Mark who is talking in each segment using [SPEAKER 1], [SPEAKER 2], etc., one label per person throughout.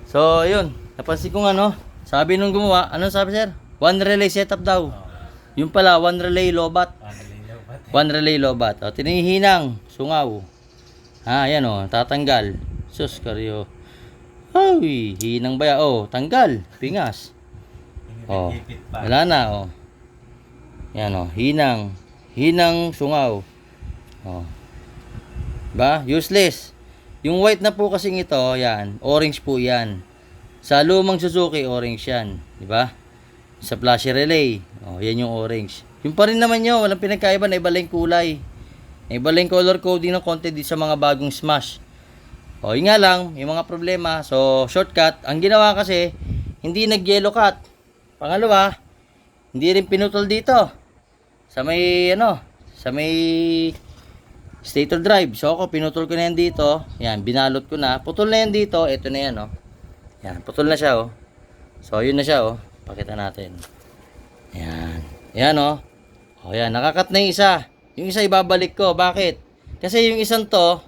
[SPEAKER 1] So, yun. Napansin ko nga, no? Sabi nung gumawa, anong sabi, sir? One relay setup daw. Yung pala, one relay lobat. One relay lobat. O, tinihinang, sungaw. Yan o, tatanggal. Sus, karyo. Ay, hinang baya. O, tanggal. Pingas. O, wala na, o. Yan o, hinang. Hinang, sungaw. O. Ba? Useless. Yung white na po kasing ito, yan, orange po yan. Sa lumang Suzuki, orange yan. Diba? Sa flashy relay, yan yung orange. Yung pa rin naman nyo, walang pinagkaiba, na iba lang kulay. Na iba lang color coding ng konti dito sa mga bagong Smash. Yun nga lang, yung mga problema. So, shortcut, ang ginawa kasi, hindi nag-yellow cut. Pangalawa, hindi rin pinutol dito. Sa may, sa may stator drive. So ako pinutol ko na yan dito. Yan, binalot ko na. Putol na yan dito. Ito na yan, Yan, putol na siya, So, yun na siya, Pakita natin. Yan. Yan, yan, nakakat na yung isa. Yung isa ibabalik ko. Bakit? Kasi yung isang to,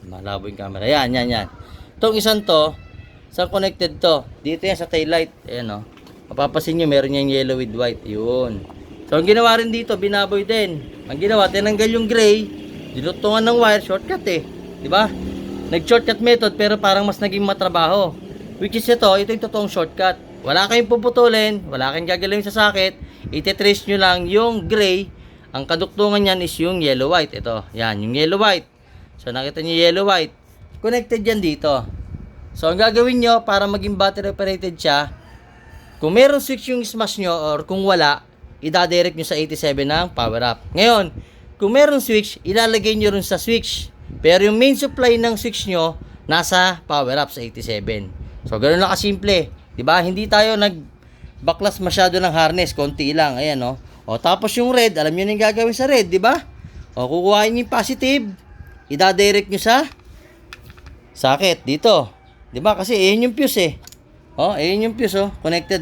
[SPEAKER 1] malabo yung camera. Yan, yan, yan. Itong isang to, saan connected to? Dito yan sa tail light. Ayan, mapapasin nyo, meron yung yellow with white. Yun. So, ang ginawa rin dito, binaboy din. Ang ginawa, tinanggal yung gray. Dinutungan ng wire, shortcut di ba? Nag-shortcut method pero parang mas naging matrabaho. Which is ito yung totoong shortcut. Wala kayong puputulin, wala kayong gagalawin sa socket. Ite-trace nyo lang yung gray. Ang kaduktungan niyan is yung yellow white. Ito, yan, yung yellow white. So nakita nyo yellow white. Connected yan dito. So ang gagawin nyo para maging battery operated siya, kung meron switch yung Smash nyo or kung wala, ida-direct nyo sa 87 ng power up. Ngayon, kung meron switch, ilalagay nyo rin sa switch. Pero yung main supply ng switch nyo, nasa power up sa 87. So, ganoon lang kasimple. Diba? Hindi tayo nag-backlash masyado ng harness. Konti lang. Ayan, tapos yung red, alam nyo na yung gagawin sa red, diba? Kukuhain nyo yung positive. Ida-direct nyo sa socket. Dito. Diba? Kasi, ayan yung fuse, ayan yung fuse, Connected,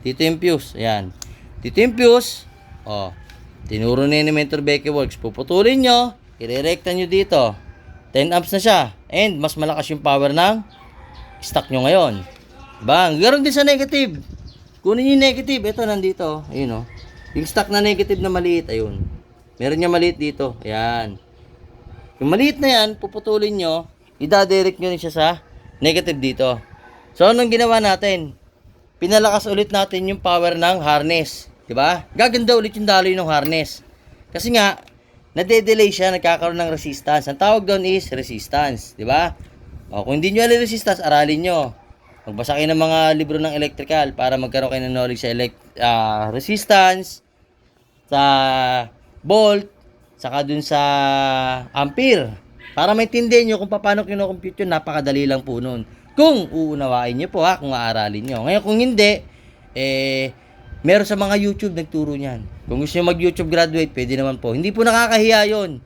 [SPEAKER 1] Dito yung fuse. Ayan. Dito yung fuse. Tinuro na ni Mentor Becky Works. Puputulin nyo, irerekta nyo dito. 10 amps na siya. And mas malakas yung power ng stock nyo ngayon. Diba? Garon din sa negative. Kunin yung negative. Ito nandito. Ayun yung stock na negative na maliit. Ayun. Meron niya maliit dito. Ayan. Yung maliit na yan, puputulin nyo, ida-direct nyo rin siya sa negative dito. So, anong ginawa natin? Pinalakas ulit natin yung power ng harness. Diba? Gaganda ulit yung daloy ng harness. Kasi nga, nade-delay siya, nagkakaroon ng resistance. Ang tawag doon is resistance. Diba? Kung hindi nyo alam resistance, aralin nyo. Magbasa kayo ng mga libro ng electrical para magkaroon kayo ng knowledge sa resistance, sa volt, saka dun sa ampere. Para maintindihan nyo kung paano kinocompute yun, napakadali lang po nun. Kung uunawain nyo po kung aaralin nyo. Ngayon kung hindi, meron sa mga YouTube nagturo niyan. Kung gusto nyo mag-YouTube graduate, pwede naman po. Hindi po nakakahiya yun.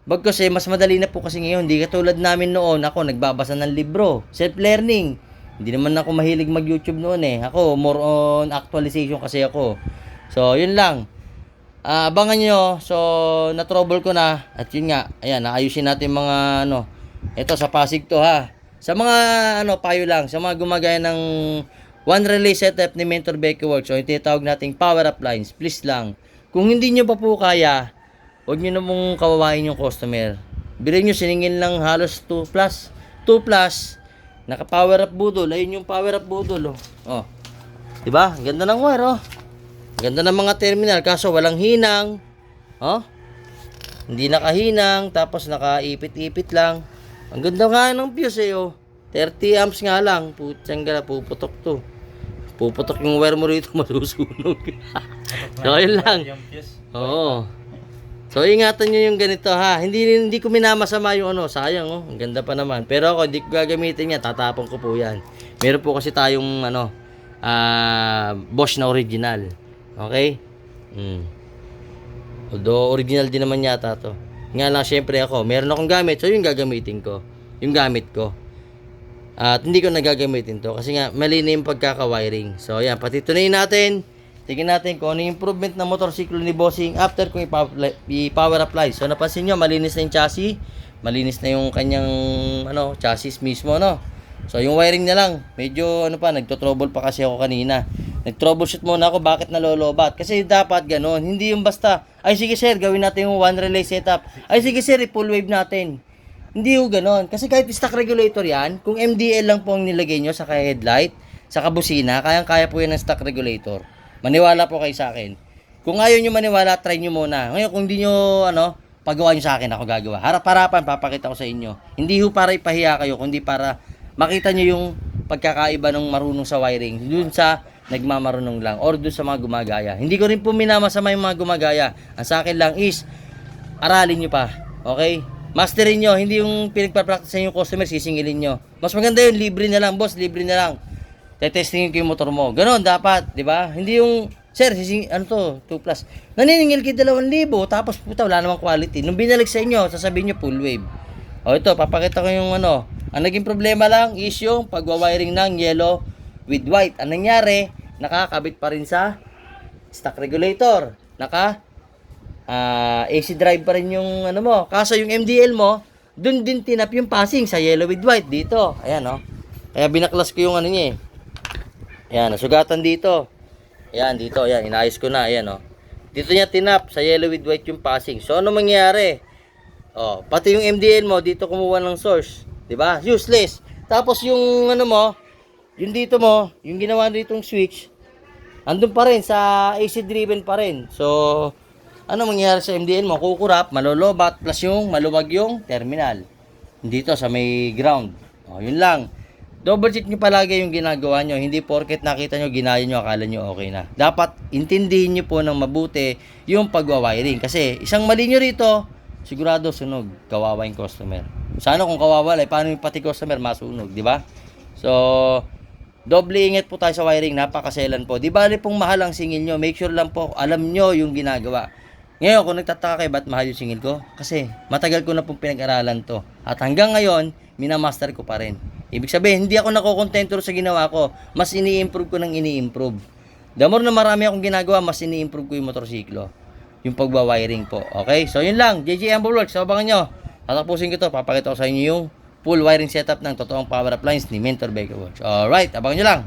[SPEAKER 1] Bagkus mas madali na po kasi ngayon. Hindi katulad namin noon. Ako, nagbabasa ng libro. Self-learning. Hindi naman ako mahilig mag-YouTube noon Ako, more on actualization kasi ako. So, yun lang. Abangan nyo. So, na-trouble ko na. At yun nga. Ayan, naayusin natin mga Ito, sa Pasig to Sa mga payo lang. Sa mga gumagaya ng one relay setup ni Mentor Becky Works, yung tinatawag nating power up lines, please lang. Kung hindi nyo pa po kaya, huwag nyo na mong kawawain yung customer. Bilhin nyo, siningin lang halos 2 plus. 2 plus, naka-power up budol. Ayun yung power up budol, Diba? Ganda ng wire, Ganda ng mga terminal, kaso walang hinang. Hindi nakahinang, tapos nakaipit-ipit lang. Ang ganda nga ng fuse, 30 amps nga lang. Putsang gala, puputok to. Puputok yung wire mo rito, masusunog. So, yun lang. Oo. So, ingatan nyo yung ganito, Hindi ko minamasama yung sayang, Ang ganda pa naman. Pero ako, hindi ko gagamitin yan. Tatapon ko po yan. Meron po kasi tayong, Bosch na original. Okay? Although, original din naman yata to. Nga lang, syempre ako, meron akong gamit. So, yung gagamitin ko. Yung gamit ko. At hindi ko nagagamitin to kasi nga mali na yung pagkaka-wiring. So ayan, patitunayin natin. Tingnan natin kung ano yung improvement ng motorsiklo ni Bossing after kung i-power apply. So napansin nyo, malinis na yung chassis. Malinis na yung kanyang chassis mismo, So, yung wiring na lang, medyo nagto-trouble pa kasi ako kanina. Nag-troubleshoot muna ako bakit nalolobat. Kasi dapat ganon, hindi yung basta, ay sige sir, gawin natin yung one relay setup. Ay sige sir, i-full wave natin. Hindi yung ganon. Kasi kahit stock regulator yan, kung MDL lang po ang nilagay nyo sa headlight, sa kabusina, kayang-kaya po yan ng stock regulator. Maniwala po kayo sa akin. Kung ayaw nyo maniwala, try nyo muna. Ngayon, kung hindi nyo, pagawa nyo sa akin, ako gagawa. Harap-harapan, papakita ko sa inyo. Hindi ho para ipahiya kayo, kundi para makita nyo yung pagkakaiba ng marunong sa wiring dun sa nagmamarunong lang or dun sa mga gumagaya. Hindi ko rin po minamasama yung mga gumagaya. Ang sa akin lang is aralin nyo pa. Okay? Masterin nyo. Hindi yung pinagpa-practice yung customer, sisingilin nyo. Mas maganda yun, libre na lang. Boss, libre na lang. Tetestingin ko yung motor mo. Ganon, dapat. Diba? Hindi yung, sir, 2 plus. Naniningil kayo 2,000. Tapos, puta, wala namang quality. Nung binalik sa inyo, sasabihin nyo full wave. O ito, papakita ko yung Ang naging problema lang is yung pagwa-wiring ng yellow with white. Ang nangyari, nakakabit pa rin sa stock regulator. AC drive pa rin yung mo. Kaso yung MDL mo, dun din tinap yung passing sa yellow with white dito. Ayan Kaya binaklas ko yung niya Ayan, nasugatan dito. Ayan, dito. Ayan, inayos ko na. Ayan Dito niya tinap sa yellow with white yung passing. So, ano mangyari? Pati yung MDL mo, dito kumuha ng source. 'Di ba? Useless. Tapos yung yung dito mo, yung ginawa ditong switch, andun pa rin sa AC driven pa rin. So, ano mangyayari sa MDL mo? Kukurap, malolobat, plus yung maluwag yung terminal. Dito sa may ground. Yun lang. Double check nyo palagi yung ginagawa nyo. Hindi porket nakita nyo, ginaya nyo, akala nyo okay na. Dapat intindihin nyo po ng mabuti yung pagwawiring. Kasi isang mali nyo rito, sigurado sunog, kawawa yung customer. Sana kung kawawa, paano yung pati customer masunog, di ba? So, doble ingat po tayo sa wiring, napakaselan po. Di bali pong mahal ang singil nyo, make sure lang po, alam nyo yung ginagawa. Ngayon, kung nagtataka kayo, ba't mahal yung singil ko? Kasi, matagal ko na pong pinag-aralan to. At hanggang ngayon, minamaster ko pa rin. Ibig sabihin, hindi ako nakokontento sa ginawa ko, mas ini-improve ko ng ini-improve. The more na marami akong ginagawa, mas ini-improve ko yung motorsiklo. Yung pagwa-wiring po. Okay? So, yun lang. JJ Amble Works. So, abangan nyo. Tatapusin ko to. Papakita ko sa inyo yung full wiring setup ng totoong power appliance ni Mentor Baker Works. Alright. Abangan nyo lang.